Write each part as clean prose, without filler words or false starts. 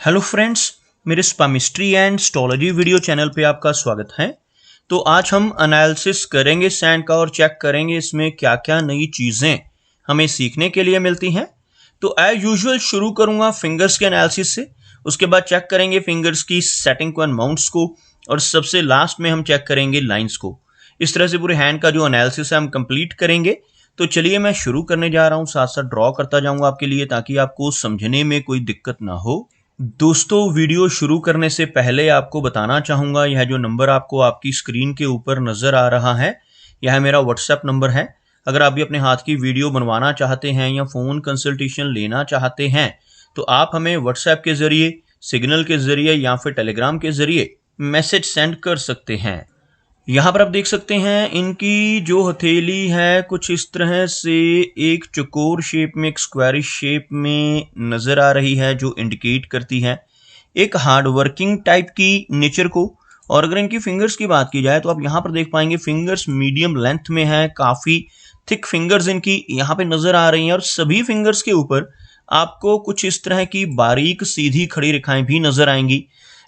Hello friends, मेरे स्पामिस्ट्री and astrology video channel पे आपका स्वागत है। तो आज हम एनालिसिस करेंगे सैंड का और चेक करेंगे इसमें क्या क्या नई चीज़ें हमें सीखने के लिए मिलती हैं। तो एज यूजुअल शुरू करूंगा फिंगर्स के एनालिसिस से, उसके बाद चेक करेंगे फिंगर्स की सेटिंग को एंड माउंट्स को, और सबसे लास्ट में हम चेक करेंगे लाइंस को। इस तरह से पूरे हैंड का जो एनालिसिस है हम कंप्लीट करेंगे। तो चलिए मैं शुरू करने जा रहा हूँ, साथ साथ ड्रॉ करता जाऊंगा आपके लिए ताकि आपको समझने में कोई दिक्कत ना हो। दोस्तों, वीडियो शुरू करने से पहले आपको बताना चाहूँगा, यह जो नंबर आपको आपकी स्क्रीन के ऊपर नज़र आ रहा है, यह मेरा व्हाट्सएप नंबर है। अगर आप भी अपने हाथ की वीडियो बनवाना चाहते हैं या फ़ोन कंसल्टेशन लेना चाहते हैं तो आप हमें व्हाट्सएप के ज़रिए, सिग्नल के ज़रिए या फिर टेलीग्राम के ज़रिए मैसेज सेंड कर सकते हैं। यहाँ पर आप देख सकते हैं इनकी जो हथेली है कुछ इस तरह से एक चौकोर शेप में, एक स्क्वायरिश शेप में नज़र आ रही है, जो इंडिकेट करती है एक हार्ड वर्किंग टाइप की नेचर को। और अगर इनकी फिंगर्स की बात की जाए तो आप यहाँ पर देख पाएंगे फिंगर्स मीडियम लेंथ में है, काफ़ी थिक फिंगर्स इनकी यहाँ पे नज़र आ रही हैं। और सभी फिंगर्स के ऊपर आपको कुछ इस तरह की बारीक सीधी खड़ी रेखाएं भी नज़र आएंगी।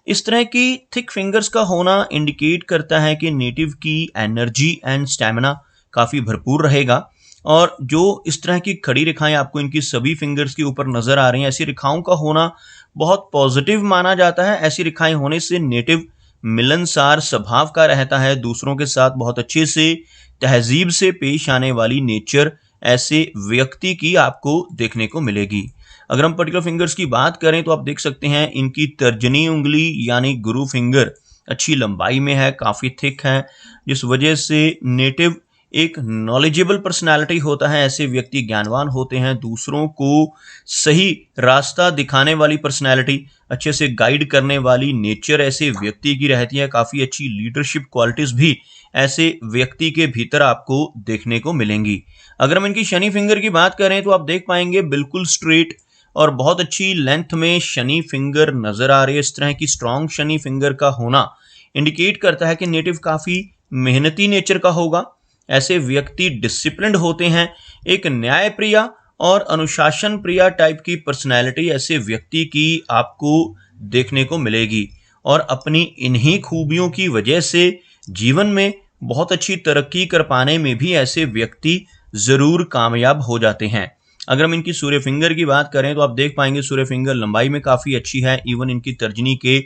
इस तरह की थिक फिंगर्स का होना इंडिकेट करता है कि नेटिव की एनर्जी एंड स्टैमिना काफ़ी भरपूर रहेगा। और जो इस तरह की खड़ी रेखाएं आपको इनकी सभी फिंगर्स के ऊपर नज़र आ रही हैं, ऐसी रेखाओं का होना बहुत पॉजिटिव माना जाता है। ऐसी रेखाएं होने से नेटिव मिलनसार स्वभाव का रहता है, दूसरों के साथ बहुत अच्छे से तहजीब से पेश आने वाली नेचर ऐसे व्यक्ति की आपको देखने को मिलेगी। अगर हम पर्टिकुलर फिंगर्स की बात करें तो आप देख सकते हैं इनकी तर्जनी उंगली यानी गुरु फिंगर अच्छी लंबाई में है, काफ़ी थिक है, जिस वजह से नेटिव एक नॉलेजेबल पर्सनालिटी होता है। ऐसे व्यक्ति ज्ञानवान होते हैं, दूसरों को सही रास्ता दिखाने वाली पर्सनालिटी, अच्छे से गाइड करने वाली नेचर ऐसे व्यक्ति की रहती है। काफ़ी अच्छी लीडरशिप क्वालिटीज़ भी ऐसे व्यक्ति के भीतर आपको देखने को मिलेंगी। अगर हम इनकी शनि फिंगर की बात करें तो आप देख पाएंगे बिल्कुल स्ट्रेट और बहुत अच्छी लेंथ में शनि फिंगर नज़र आ रही है। इस तरह की स्ट्रॉन्ग शनि फिंगर का होना इंडिकेट करता है कि नेटिव काफ़ी मेहनती नेचर का होगा। ऐसे व्यक्ति डिसिप्लिन्ड होते हैं, एक न्याय प्रिया और अनुशासन प्रिया टाइप की पर्सनैलिटी ऐसे व्यक्ति की आपको देखने को मिलेगी। और अपनी इन्हीं खूबियों की वजह से जीवन में बहुत अच्छी तरक्की कर पाने में भी ऐसे व्यक्ति ज़रूर कामयाब हो जाते हैं। अगर हम इनकी सूर्य फिंगर की बात करें तो आप देख पाएंगे सूर्य फिंगर लंबाई में काफ़ी अच्छी है, इवन इनकी तर्जनी के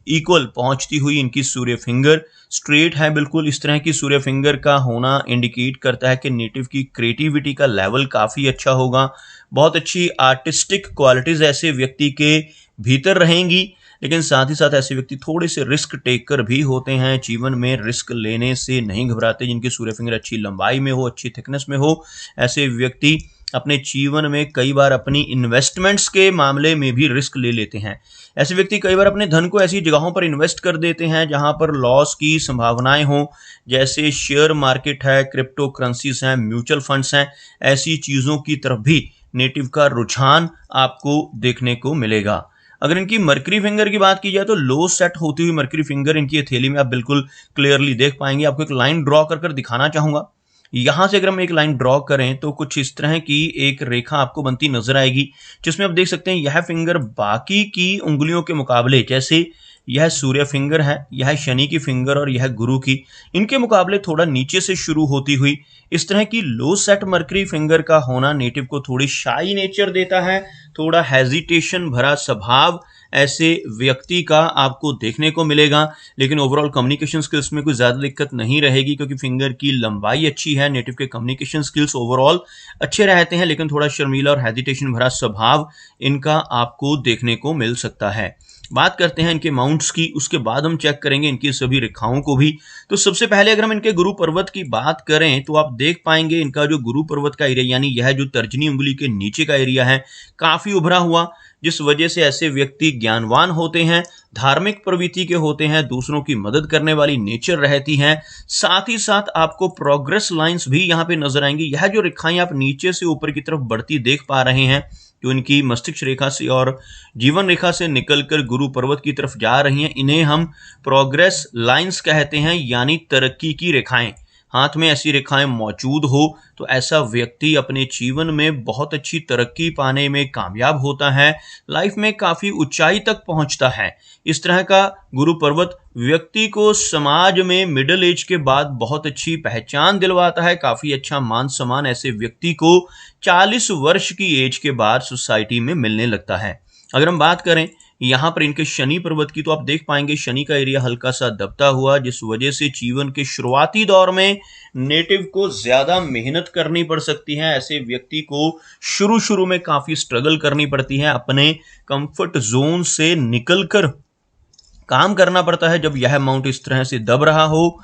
इक्वल पहुंचती हुई इनकी सूर्य फिंगर स्ट्रेट है बिल्कुल। इस तरह की सूर्य फिंगर का होना इंडिकेट करता है कि नेटिव की क्रिएटिविटी का लेवल काफ़ी अच्छा होगा, बहुत अच्छी आर्टिस्टिक क्वालिटीज़ ऐसे व्यक्ति के भीतर रहेंगी। लेकिन साथ ही साथ ऐसे व्यक्ति थोड़े से रिस्क टेकर भी होते हैं, जीवन में रिस्क लेने से नहीं घबराते। जिनकी सूर्य फिंगर अच्छी लंबाई में हो, अच्छी थिकनेस में हो, ऐसे व्यक्ति अपने जीवन में कई बार अपनी इन्वेस्टमेंट्स के मामले में भी रिस्क ले लेते हैं। ऐसे व्यक्ति कई बार अपने धन को ऐसी जगहों पर इन्वेस्ट कर देते हैं जहां पर लॉस की संभावनाएं हों, जैसे शेयर मार्केट है, क्रिप्टो करेंसीज हैं, म्यूचुअल फंड्स हैं। ऐसी चीज़ों की तरफ भी नेटिव का रुझान आपको देखने को मिलेगा। अगर इनकी मर्करी फिंगर की बात की जाए तो लो सेट होती हुई मर्करी फिंगर इनकी हथेली में आप बिल्कुल क्लियरली देख पाएंगे। आपको एक लाइन ड्रॉ कर दिखाना चाहूँगा। यहाँ से अगर हम एक लाइन ड्रॉ करें तो कुछ इस तरह की एक रेखा आपको बनती नजर आएगी, जिसमें आप देख सकते हैं यह फिंगर बाकी की उंगलियों के मुकाबले, जैसे यह सूर्य फिंगर है, यह शनि की फिंगर और यह गुरु की, इनके मुकाबले थोड़ा नीचे से शुरू होती हुई इस तरह की लो सेट मर्करी फिंगर का होना नेटिव को थोड़ी शाई नेचर देता है, थोड़ा हेजिटेशन भरा स्वभाव ऐसे व्यक्ति का आपको देखने को मिलेगा। लेकिन ओवरऑल कम्युनिकेशन स्किल्स में कोई ज़्यादा दिक्कत नहीं रहेगी, क्योंकि फिंगर की लंबाई अच्छी है। नेटिव के कम्युनिकेशन स्किल्स ओवरऑल अच्छे रहते हैं, लेकिन थोड़ा शर्मीला और हेजिटेशन भरा स्वभाव इनका आपको देखने को मिल सकता है। बात करते हैं इनके माउंट्स की, उसके बाद हम चेक करेंगे इनकी सभी रेखाओं को भी। तो सबसे पहले अगर हम इनके गुरु पर्वत की बात करें तो आप देख पाएंगे इनका जो गुरु पर्वत का एरिया, यानी यह जो तर्जनी उंगली के नीचे का एरिया है, काफ़ी उभरा हुआ, जिस वजह से ऐसे व्यक्ति ज्ञानवान होते हैं, धार्मिक प्रवृत्ति के होते हैं, दूसरों की मदद करने वाली नेचर रहती है। साथ ही साथ आपको प्रोग्रेस लाइंस भी यहाँ पे नजर आएंगी। यह जो रेखाएं आप नीचे से ऊपर की तरफ बढ़ती देख पा रहे हैं, जो इनकी मस्तिष्क रेखा से और जीवन रेखा से निकलकर गुरु पर्वत की तरफ जा रही हैं, इन्हें हम प्रोग्रेस लाइंस कहते हैं, यानी तरक्की की रेखाएं। हाथ में ऐसी रेखाएं मौजूद हो तो ऐसा व्यक्ति अपने जीवन में बहुत अच्छी तरक्की पाने में कामयाब होता है, लाइफ में काफी ऊंचाई तक पहुंचता है। इस तरह का गुरु पर्वत व्यक्ति को समाज में मिडिल एज के बाद बहुत अच्छी पहचान दिलवाता है, काफी अच्छा मान सम्मान ऐसे व्यक्ति को 40 वर्ष की एज के बाद सोसाइटी में मिलने लगता है। अगर हम बात करें यहाँ पर इनके शनि पर्वत की, तो आप देख पाएंगे शनि का एरिया हल्का सा दबता हुआ, जिस वजह से जीवन के शुरुआती दौर में नेटिव को ज्यादा मेहनत करनी पड़ सकती है। ऐसे व्यक्ति को शुरू में काफी स्ट्रगल करनी पड़ती है, अपने कंफर्ट जोन से निकलकर काम करना पड़ता है जब यह माउंट इस तरह से दब रहा हो।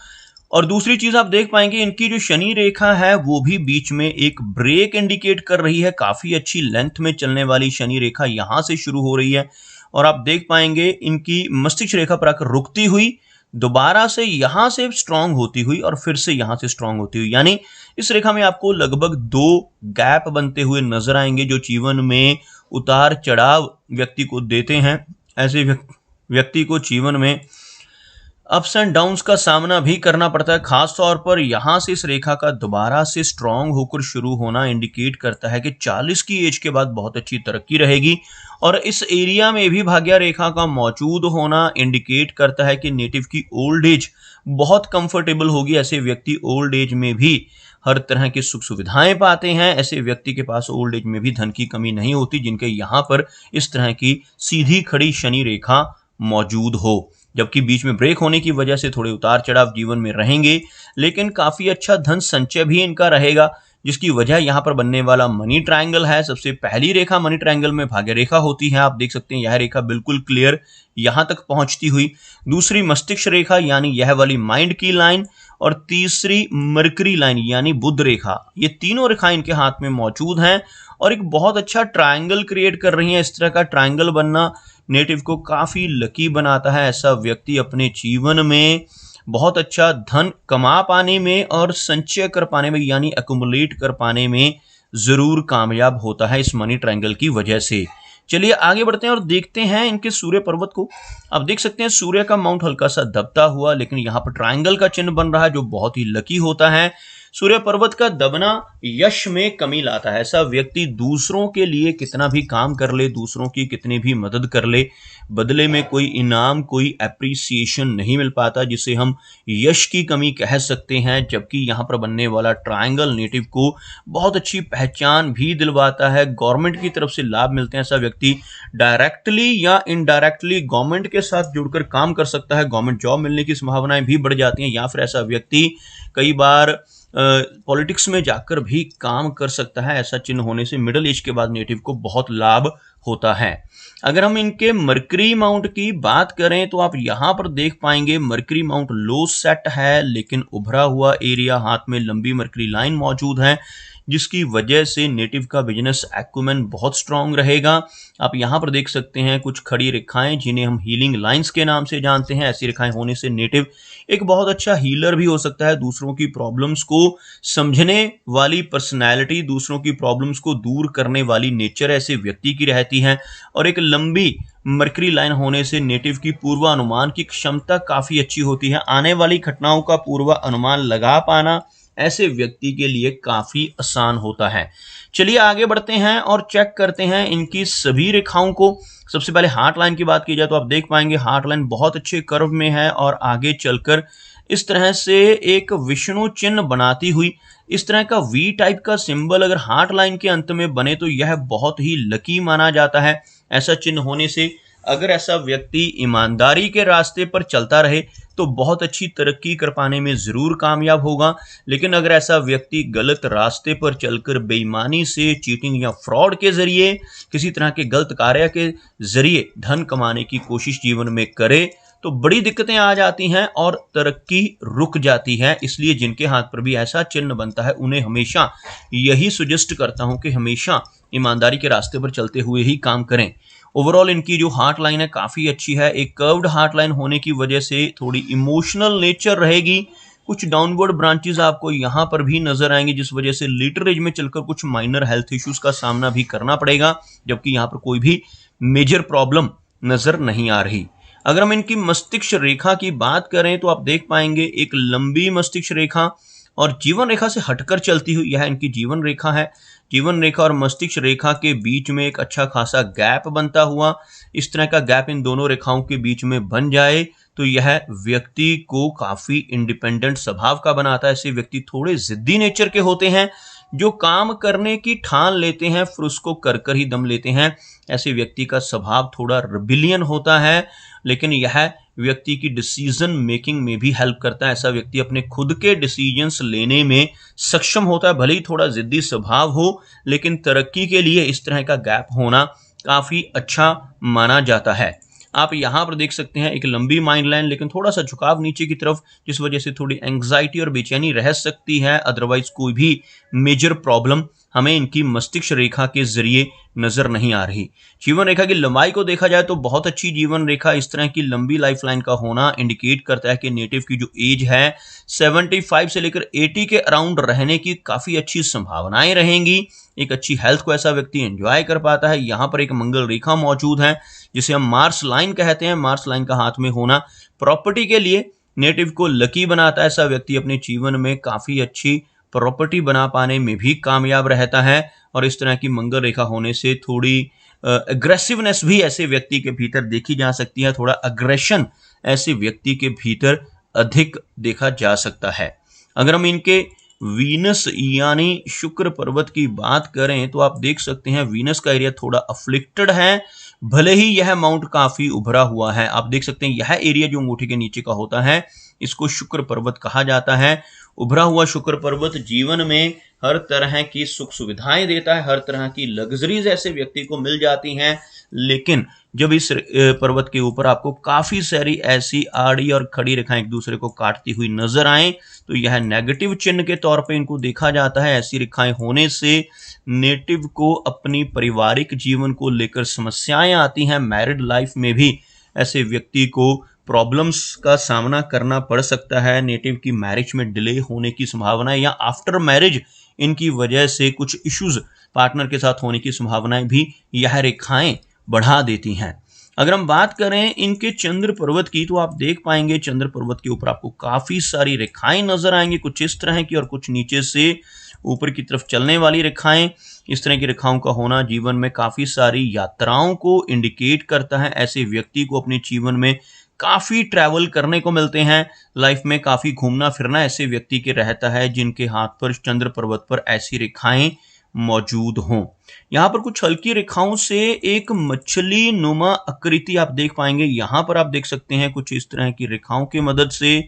और दूसरी चीज आप देख पाएंगे इनकी जो शनि रेखा है वो भी बीच में एक ब्रेक इंडिकेट कर रही है, काफी अच्छी लेंथ में चलने वाली शनि रेखा यहां से शुरू हो रही है और आप देख पाएंगे इनकी मस्तिष्क रेखा पर आकर रुकती हुई दोबारा से यहां से स्ट्रांग होती हुई और फिर से यहां से स्ट्रांग होती हुई, यानी इस रेखा में आपको लगभग 2 गैप बनते हुए नजर आएंगे जो जीवन में उतार चढ़ाव व्यक्ति को देते हैं। ऐसे व्यक्ति को जीवन में अप्स एंड डाउन्स का सामना भी करना पड़ता है। खास तौर पर यहां से इस रेखा का दोबारा से स्ट्रांग होकर शुरू होना इंडिकेट करता है कि 40 की एज के बाद बहुत अच्छी तरक्की रहेगी और इस एरिया में भी भाग्य रेखा का मौजूद होना इंडिकेट करता है कि नेटिव की ओल्ड एज बहुत कंफर्टेबल होगी। ऐसे व्यक्ति ओल्ड एज में भी हर तरह की सुख सुविधाएं पाते हैं। ऐसे व्यक्ति के पास ओल्ड एज में भी धन की कमी नहीं होती जिनके यहाँ पर इस तरह की सीधी खड़ी शनि रेखा मौजूद हो। जबकि बीच में ब्रेक होने की वजह से थोड़े उतार चढ़ाव जीवन में रहेंगे, लेकिन काफी अच्छा धन संचय भी इनका रहेगा, जिसकी वजह यहाँ पर बनने वाला मनी ट्रायंगल है। सबसे पहली रेखा मनी ट्रायंगल में भाग्य रेखा होती है, आप देख सकते हैं यह रेखा बिल्कुल क्लियर यहाँ तक पहुंचती हुई। दूसरी मस्तिष्क रेखा यानी यह वाली माइंड की लाइन और तीसरी मरकरी लाइन यानी बुध रेखा, ये तीनों रेखाएं इनके हाथ में मौजूद हैं और एक बहुत अच्छा ट्रायंगल क्रिएट कर रही हैं। इस तरह का ट्रायंगल बनना नेटिव को काफी लकी बनाता है। ऐसा व्यक्ति अपने जीवन में बहुत अच्छा धन कमा पाने में और संचय कर पाने में यानी एक्युमुलेट कर पाने में जरूर कामयाब होता है इस मनी ट्रायंगल की वजह से। चलिए आगे बढ़ते हैं और देखते हैं इनके सूर्य पर्वत को। आप देख सकते हैं सूर्य का माउंट हल्का सा दबता हुआ, लेकिन यहाँ पर ट्रायंगल का चिन्ह बन रहा है जो बहुत ही लकी होता है। सूर्य पर्वत का दबना यश में कमी लाता है। ऐसा व्यक्ति दूसरों के लिए कितना भी काम कर ले, दूसरों की कितनी भी मदद कर ले, बदले में कोई इनाम कोई एप्रिसिएशन नहीं मिल पाता, जिसे हम यश की कमी कह सकते हैं। जबकि यहाँ पर बनने वाला ट्रायंगल नेटिव को बहुत अच्छी पहचान भी दिलवाता है, गवर्नमेंट की तरफ से लाभ मिलते हैं। ऐसा व्यक्ति डायरेक्टली या इनडायरेक्टली गवर्नमेंट के साथ जुड़कर काम कर सकता है, गवर्नमेंट जॉब मिलने की संभावनाएं भी बढ़ जाती हैं। या फिर ऐसा व्यक्ति कई बार पॉलिटिक्स में जाकर भी काम कर सकता है। ऐसा चिन्ह होने से मिडिल एज के बाद नेटिव को बहुत लाभ होता है। अगर हम इनके मरकरी माउंट की बात करें तो आप यहां पर देख पाएंगे मरकरी माउंट लो सेट है, लेकिन उभरा हुआ एरिया हाथ में लंबी मरकरी लाइन मौजूद है, जिसकी वजह से नेटिव का बिजनेस एक्यूमेन बहुत स्ट्रांग रहेगा। आप यहाँ पर देख सकते हैं कुछ खड़ी रेखाएं जिन्हें हम हीलिंग लाइंस के नाम से जानते हैं। ऐसी रेखाएं होने से नेटिव एक बहुत अच्छा हीलर भी हो सकता है। दूसरों की प्रॉब्लम्स को समझने वाली पर्सनैलिटी, दूसरों की प्रॉब्लम्स को दूर करने वाली नेचर ऐसे व्यक्ति की रहती है। और एक लंबी मरकरी लाइन होने से नेटिव की पूर्वानुमान की क्षमता काफी अच्छी होती है। आने वाली घटनाओं का पूर्वानुमान लगा पाना ऐसे व्यक्ति के लिए काफी आसान होता है। चलिए आगे बढ़ते हैं और चेक करते हैं इनकी सभी रेखाओं को। सबसे पहले हार्ट लाइन की बात की जाए तो आप देख पाएंगे हार्ट लाइन बहुत अच्छे कर्व में है और आगे चलकर इस तरह से एक विष्णु चिन्ह बनाती हुई इस तरह का वी टाइप का सिंबल अगर हार्ट लाइन के अंत में बने तो यह बहुत ही लकी माना जाता है। ऐसा चिन्ह होने से अगर ऐसा व्यक्ति ईमानदारी के रास्ते पर चलता रहे तो बहुत अच्छी तरक्की कर पाने में जरूर कामयाब होगा। लेकिन अगर ऐसा व्यक्ति गलत रास्ते पर चलकर बेईमानी से, चीटिंग या फ्रॉड के जरिए, किसी तरह के गलत कार्य के जरिए धन कमाने की कोशिश जीवन में करे तो बड़ी दिक्कतें आ जाती हैं और तरक्की रुक जाती है। इसलिए जिनके हाथ पर भी ऐसा चिन्ह बनता है उन्हें हमेशा यही सजेस्ट करता हूं कि हमेशा ईमानदारी के रास्ते पर चलते हुए ही काम करें। ओवरऑल इनकी जो हार्ट लाइन है काफी अच्छी है। एक कर्व्ड हार्ट लाइन होने की वजह से थोड़ी इमोशनल नेचर रहेगी। कुछ डाउनवर्ड ब्रांचेस आपको यहाँ पर भी नजर आएंगे, जिस वजह से लेटर एज में चलकर कुछ माइनर हेल्थ इश्यूज का सामना भी करना पड़ेगा, जबकि यहाँ पर कोई भी मेजर प्रॉब्लम नजर नहीं आ रही। अगर हम इनकी मस्तिष्क रेखा की बात करें तो आप देख पाएंगे एक लंबी मस्तिष्क रेखा और जीवन रेखा से हटकर चलती हुई यह इनकी जीवन रेखा है। जीवन रेखा और मस्तिष्क रेखा के बीच में एक अच्छा खासा गैप बनता हुआ, इस तरह का गैप इन दोनों रेखाओं के बीच में बन जाए तो यह व्यक्ति को काफी इंडिपेंडेंट स्वभाव का बनाता है। ऐसे व्यक्ति थोड़े जिद्दी नेचर के होते हैं, जो काम करने की ठान लेते हैं फिर उसको कर कर ही दम लेते हैं। ऐसे व्यक्ति का स्वभाव थोड़ा रिबिलियन होता है, लेकिन यह व्यक्ति की डिसीजन मेकिंग में भी हेल्प करता है। ऐसा व्यक्ति अपने खुद के डिसीजंस लेने में सक्षम होता है। भले ही थोड़ा जिद्दी स्वभाव हो, लेकिन तरक्की के लिए इस तरह का गैप होना काफी अच्छा माना जाता है। आप यहाँ पर देख सकते हैं एक लंबी माइंड लाइन, लेकिन थोड़ा सा झुकाव नीचे की तरफ, जिस वजह से थोड़ी एंग्जाइटी और बेचैनी रह सकती है। अदरवाइज कोई भी मेजर प्रॉब्लम हमें इनकी मस्तिष्क रेखा के जरिए नजर नहीं आ रही। जीवन रेखा की लंबाई को देखा जाए तो बहुत अच्छी जीवन रेखा, इस तरह की लंबी लाइफलाइन का होना इंडिकेट करता है कि नेटिव की जो एज है 75 से लेकर 80 के अराउंड रहने की काफी अच्छी संभावनाएं रहेंगी। एक अच्छी हेल्थ को ऐसा व्यक्ति एंजॉय कर पाता है। यहाँ पर एक मंगल रेखा मौजूद है जिसे हम मार्स लाइन कहते हैं। मार्स लाइन का हाथ में होना प्रॉपर्टी के लिए नेटिव को लकी बनाता है। ऐसा व्यक्ति अपने जीवन में काफी अच्छी प्रॉपर्टी बना पाने में भी कामयाब रहता है, और इस तरह की मंगल रेखा होने से थोड़ी एग्रेसिवनेस भी ऐसे व्यक्ति के भीतर देखी जा सकती है। थोड़ा अग्रेशन ऐसे व्यक्ति के भीतर अधिक देखा जा सकता है। अगर हम इनके वीनस यानी शुक्र पर्वत की बात करें तो आप देख सकते हैं वीनस का एरिया थोड़ा अफ्लिक्टेड है, भले ही यह माउंट काफी उभरा हुआ है। आप देख सकते हैं यह एरिया जो अंगूठे के नीचे का होता है इसको शुक्र पर्वत कहा जाता है। उभरा हुआ शुक्र पर्वत जीवन में हर तरह की सुख सुविधाएं देता है, हर तरह की लग्जरीज ऐसे व्यक्ति को मिल जाती हैं। लेकिन जब इस पर्वत के ऊपर आपको काफी सारी ऐसी आड़ी और खड़ी रेखाएं एक दूसरे को काटती हुई नजर आए तो यह नेगेटिव चिन्ह के तौर पे इनको देखा जाता है। ऐसी रेखाएं होने से नेटिव को अपनी पारिवारिक जीवन को लेकर समस्याएं आती हैं। मैरिड लाइफ में भी ऐसे व्यक्ति को प्रॉब्लम्स का सामना करना पड़ सकता है। नेटिव की मैरिज में डिले होने की संभावना या आफ्टर मैरिज इनकी वजह से कुछ इश्यूज पार्टनर के साथ होने की संभावनाएं भी यह रेखाएं बढ़ा देती हैं। अगर हम बात करें इनके चंद्र पर्वत की तो आप देख पाएंगे चंद्र पर्वत के ऊपर आपको काफी सारी रेखाएं नजर आएंगी, कुछ इस तरह की और कुछ नीचे से ऊपर की तरफ चलने वाली रेखाएं। इस तरह की रेखाओं का होना जीवन में काफी सारी यात्राओं को इंडिकेट करता है। ऐसे व्यक्ति को अपने जीवन में काफी ट्रैवल करने को मिलते हैं, लाइफ में काफी घूमना फिरना ऐसे व्यक्ति के रहता है जिनके हाथ पर चंद्र पर्वत पर ऐसी रेखाएं मौजूद हों। यहाँ पर कुछ हल्की रेखाओं से एक मछली नुमा आकृति आप देख पाएंगे। यहाँ पर आप देख सकते हैं कुछ इस तरह की रेखाओं की मदद से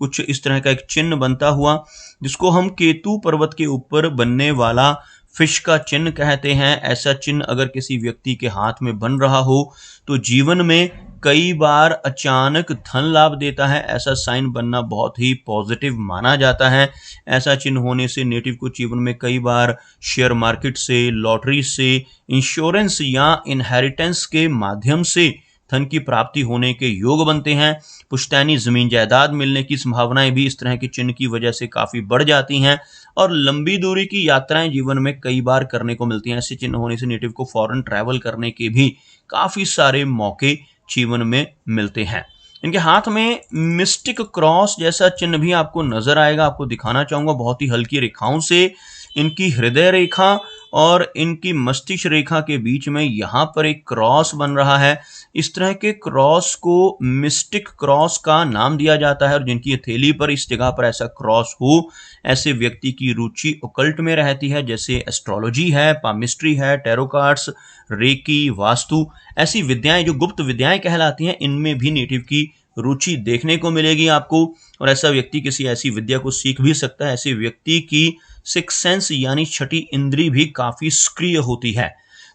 कुछ इस तरह का एक चिन्ह बनता हुआ, जिसको हम केतु पर्वत के ऊपर बनने वाला फिश का चिन्ह कहते हैं। ऐसा चिन्ह अगर किसी व्यक्ति के हाथ में बन रहा हो तो जीवन में कई बार अचानक धन लाभ देता है। ऐसा साइन बनना बहुत ही पॉजिटिव माना जाता है। ऐसा चिन्ह होने से नेटिव को जीवन में कई बार शेयर मार्केट से, लॉटरी से, इंश्योरेंस या इनहेरिटेंस के माध्यम से धन की प्राप्ति होने के योग बनते हैं। पुश्तैनी जमीन जायदाद मिलने की संभावनाएं भी इस तरह के चिन्ह की वजह से काफी बढ़ जाती हैं, और लंबी दूरी की यात्राएं जीवन में कई बार करने को मिलती हैं। ऐसे चिन्ह होने से नेटिव को फॉरेन ट्रैवल करने के भी काफी सारे मौके जीवन में मिलते हैं। इनके हाथ में मिस्टिक क्रॉस जैसा चिन्ह भी आपको नजर आएगा। आपको दिखाना चाहूंगा बहुत ही हल्की रेखाओं से इनकी हृदय रेखा और इनकी मस्तिष्क रेखा के बीच में यहाँ पर एक क्रॉस बन रहा है। इस तरह के क्रॉस को मिस्टिक क्रॉस का नाम दिया जाता है, और जिनकी हथेली पर इस जगह पर ऐसा क्रॉस हो ऐसे व्यक्ति की रुचि ओकल्ट में रहती है, जैसे एस्ट्रोलॉजी है, पामिस्ट्री है, टैरो कार्ड्स, रेकी, वास्तु, ऐसी विद्याएं जो गुप्त विद्याएं कहलाती हैं, इनमें भी नेटिव की रुचि देखने को मिलेगी आपको। और ऐसा व्यक्ति किसी ऐसी विद्या को सीख भी सकता है। ऐसे व्यक्ति की सिक्स सेंस यानी छठी इंद्री भी काफी सक्रिय होती है।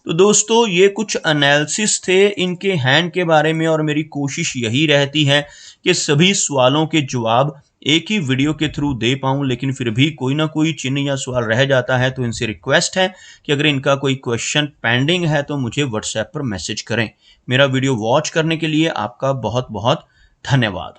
तो दोस्तों ये कुछ एनालिसिस थे इनके हैंड के बारे में, और मेरी कोशिश यही रहती है कि सभी सवालों के जवाब एक ही वीडियो के थ्रू दे पाऊं, लेकिन फिर भी कोई ना कोई चिन्ह या सवाल रह जाता है। तो इनसे रिक्वेस्ट है कि अगर इनका कोई क्वेश्चन पेंडिंग है तो मुझे व्हाट्सएप पर मैसेज करें। मेरा वीडियो वॉच करने के लिए आपका बहुत बहुत धन्यवाद।